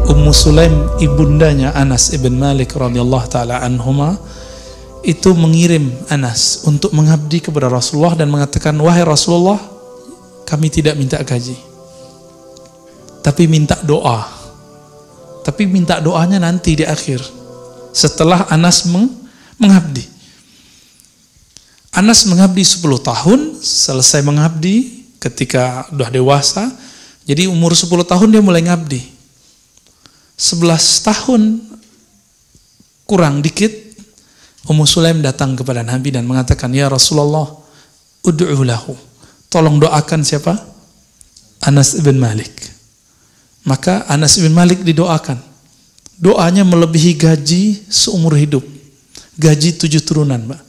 Ummu Sulaim, ibundanya Anas ibn Malik radhiyallahu taala anhuma, itu mengirim Anas untuk mengabdi kepada Rasulullah dan mengatakan, wahai Rasulullah, kami tidak minta gaji, tapi minta doa. Tapi minta doanya nanti di akhir, setelah Anas mengabdi. Anas mengabdi 10 tahun, selesai mengabdi ketika udah dewasa. Jadi umur 10 tahun dia mulai ngabdi. 11 tahun kurang dikit, Ummu Sulaim datang kepada Nabi dan mengatakan, ya Rasulullah, ud'u lahu, tolong doakan siapa? Anas ibn Malik. Maka Anas ibn Malik didoakan. Doanya melebihi gaji seumur hidup, gaji 7 turunan, Mbak.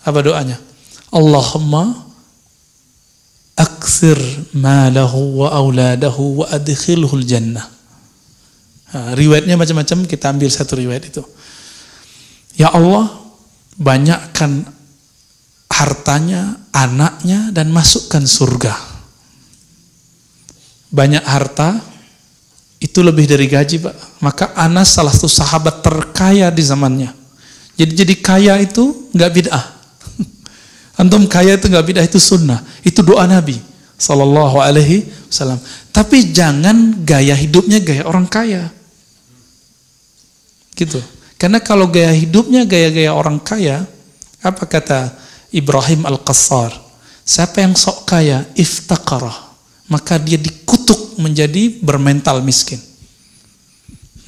Apa doanya? Allahumma akthir malahu wa auladahu wa adkhilhul jannah. Riwayatnya macam-macam, kita ambil satu riwayat itu. Ya Allah, banyakkan hartanya, anaknya, dan masukkan surga. Banyak harta itu lebih dari gaji, Pak. Maka Anas salah satu sahabat terkaya di zamannya. Jadi kaya itu nggak bid'ah. Antum kaya itu nggak bid'ah, itu sunnah. Itu doa Nabi Sallallahu Alaihi Wasallam. Tapi jangan gaya hidupnya gaya orang kaya. Gitu. Karena kalau gaya hidupnya gaya-gaya orang kaya, apa kata Ibrahim Al-Qassar? Siapa yang sok kaya, iftaqarah, maka dia dikutuk menjadi bermental miskin.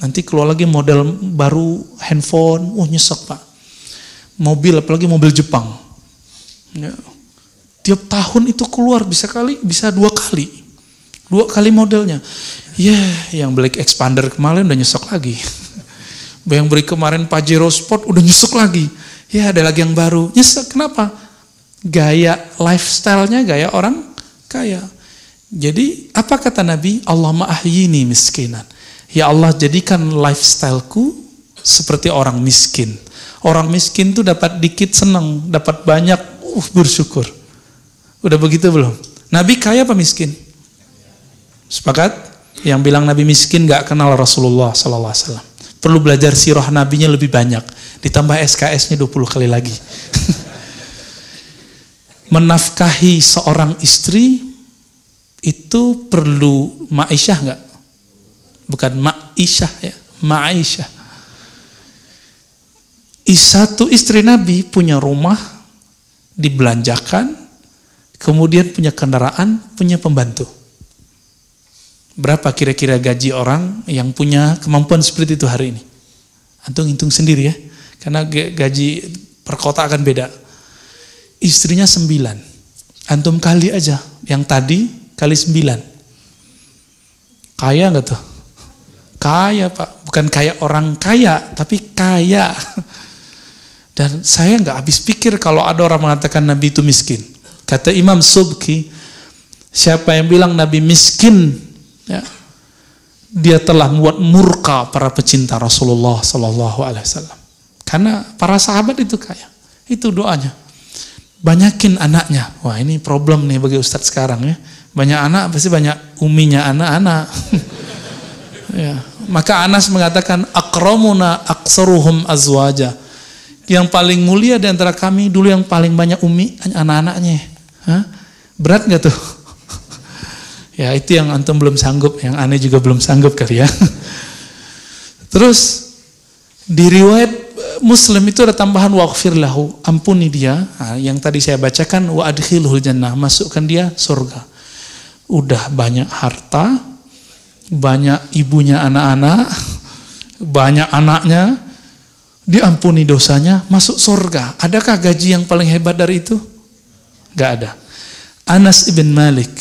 Nanti keluar lagi model baru handphone, nyesek Pak. Mobil, apalagi mobil Jepang. Ya. Tiap tahun itu keluar bisa 2 kali. 2 kali modelnya. Yang Black Expander kemarin udah nyesek lagi. Yang beri kemarin Pajero Sport udah nyesek lagi. Ada lagi yang baru. Nyesek kenapa? Gaya lifestyle-nya gaya orang kaya. Jadi apa kata Nabi? Allahumma ahyini miskinan. Ya Allah, jadikan lifestyle-ku seperti orang miskin. Orang miskin tuh dapat dikit senang, dapat banyak bersyukur. Udah begitu belum? Nabi kaya apa miskin? Sepakat? Yang bilang Nabi miskin gak kenal Rasulullah sallallahu alaihi wasallam. Perlu belajar sirah nabinya lebih banyak. Ditambah SKS-nya 20 kali lagi. Menafkahi seorang istri itu perlu ma'isyah enggak? Bukan ma'isyah ya, ma'isyah. Satu istri Nabi punya rumah, dibelanjakan, kemudian punya kendaraan, punya pembantu. Berapa kira-kira gaji orang yang punya kemampuan seperti itu hari ini? Antum hitung sendiri ya, karena gaji per kota akan beda. Istrinya 9, antum kali aja, yang tadi kali 9. Kaya nggak tuh? Kaya Pak, bukan kayak orang kaya, tapi kaya. Dan saya nggak habis pikir kalau ada orang mengatakan Nabi itu miskin. Kata Imam Subki, siapa yang bilang Nabi miskin, ya, dia telah membuat murka para pecinta Rasulullah Sallallahu Alaihi Wasallam. Karena para sahabat itu kaya. Itu doanya. Banyakin anaknya. Wah, ini problem nih bagi Ustadz sekarang ya. Banyak anak pasti banyak uminya anak-anak. Ya. Maka Anas mengatakan akramuna aksaruhum azwaja. Yang paling mulia di antara kami dulu yang paling banyak umi anak-anaknya. Berat nggak tuh? Ya itu yang antum belum sanggup, yang aneh juga belum sanggup kali ya. Terus di riwayat Muslim itu ada tambahan waghfir lahu, ampuni dia. Yang tadi saya bacakan wa adkhilhul jannah, masukkan dia surga. Udah banyak harta, banyak ibunya anak-anak, banyak anaknya, diampuni dosanya, masuk surga. Adakah gaji yang paling hebat dari itu? Gak ada. Anas ibn Malik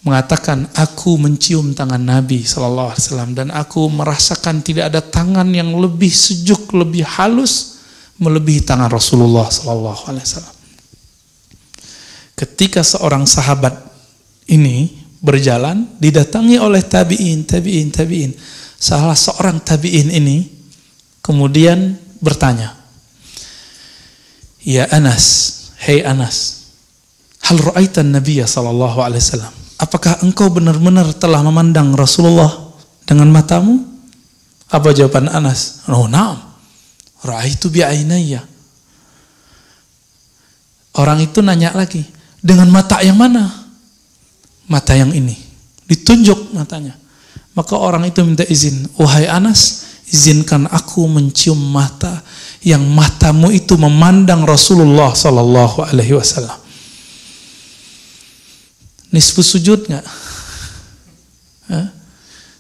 mengatakan, aku mencium tangan Nabi Sallallahu Alaihi Wasallam dan aku merasakan tidak ada tangan yang lebih sejuk, lebih halus melebihi tangan Rasulullah Sallallahu Alaihi Wasallam. Ketika seorang sahabat ini berjalan, didatangi oleh tabi'in. Salah seorang tabi'in ini kemudian bertanya, ya Anas, hei Anas, hal ra'aitan Nabiya Sallallahu Alaihi Wasallam? Apakah engkau benar-benar telah memandang Rasulullah dengan matamu? Apa jawaban Anas? Oh, na'am. Ra'aitu bi'ainayya. Orang itu nanya lagi, dengan mata yang mana? Mata yang ini. Ditunjuk matanya. Maka orang itu minta izin, wahai Anas, izinkan aku mencium mata yang matamu itu memandang Rasulullah sallallahu alaihi wasallam. Nisfu sujud nggak?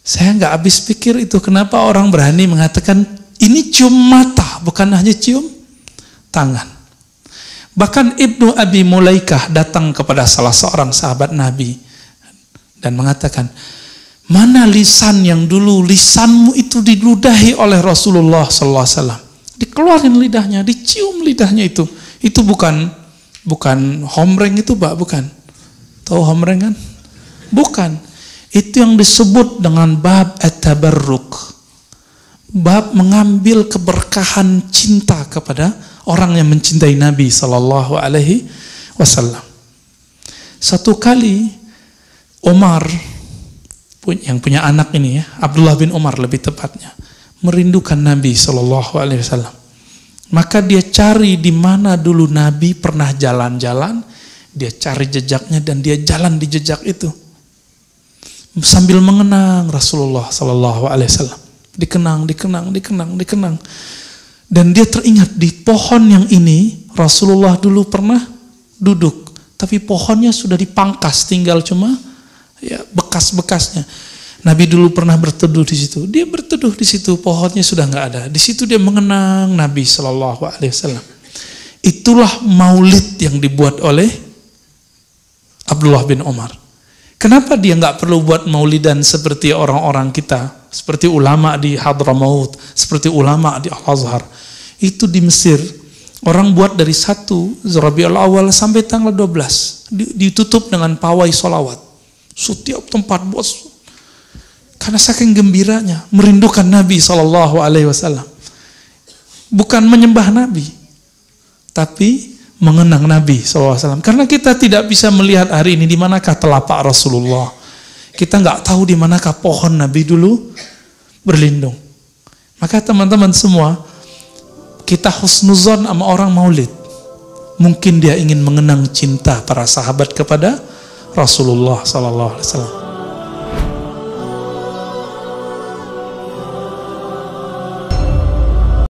Saya nggak habis pikir itu, kenapa orang berani mengatakan ini cium mata, bukan hanya cium tangan. Bahkan Ibnu Abi Mulaikah datang kepada salah seorang sahabat Nabi dan mengatakan, mana lisan yang dulu lisanmu itu diludahi oleh Rasulullah sallallahu alaihi wasallam. Dikeluarin lidahnya, dicium lidahnya itu. Itu bukan homreng itu, Pak, bukan. Tahu homreng kan? Bukan. Itu yang disebut dengan bab at-tabarruk. Bab mengambil keberkahan cinta kepada orang yang mencintai Nabi sallallahu alaihi wasallam. Satu kali Umar yang punya anak ini ya, Abdullah bin Umar lebih tepatnya, merindukan Nabi sallallahu alaihi wasallam. Maka dia cari di mana dulu Nabi pernah jalan-jalan, dia cari jejaknya dan dia jalan di jejak itu. Sambil mengenang Rasulullah sallallahu alaihi wasallam. Dikenang. Dan dia teringat di pohon yang ini Rasulullah dulu pernah duduk, tapi pohonnya sudah dipangkas, tinggal cuma ya bekas-bekasnya. Nabi dulu pernah berteduh di situ. Dia berteduh di situ, pohonnya sudah nggak ada. Di situ dia mengenang Nabi sallallahu alaihi wasallam. Itulah maulid yang dibuat oleh Abdullah bin Umar. Kenapa dia nggak perlu buat maulidan seperti orang-orang kita, seperti ulama di Hadramaut, seperti ulama di Al-Azhar? Itu di Mesir, orang buat dari 1 Rabiul Awal sampai tanggal 12, ditutup dengan pawai solawat. Setiap tempat bos, karena saking gembiranya, merindukan Nabi Sallallahu Alaihi Wasallam. Bukan menyembah Nabi, tapi mengenang Nabi SAW. Karena kita tidak bisa melihat hari ini di manakah telapak Rasulullah. Kita nggak tahu di manakah pohon Nabi dulu berlindung. Maka teman-teman semua, kita husnuzon sama orang maulid. Mungkin dia ingin mengenang cinta para sahabat kepada Rasulullah SAW.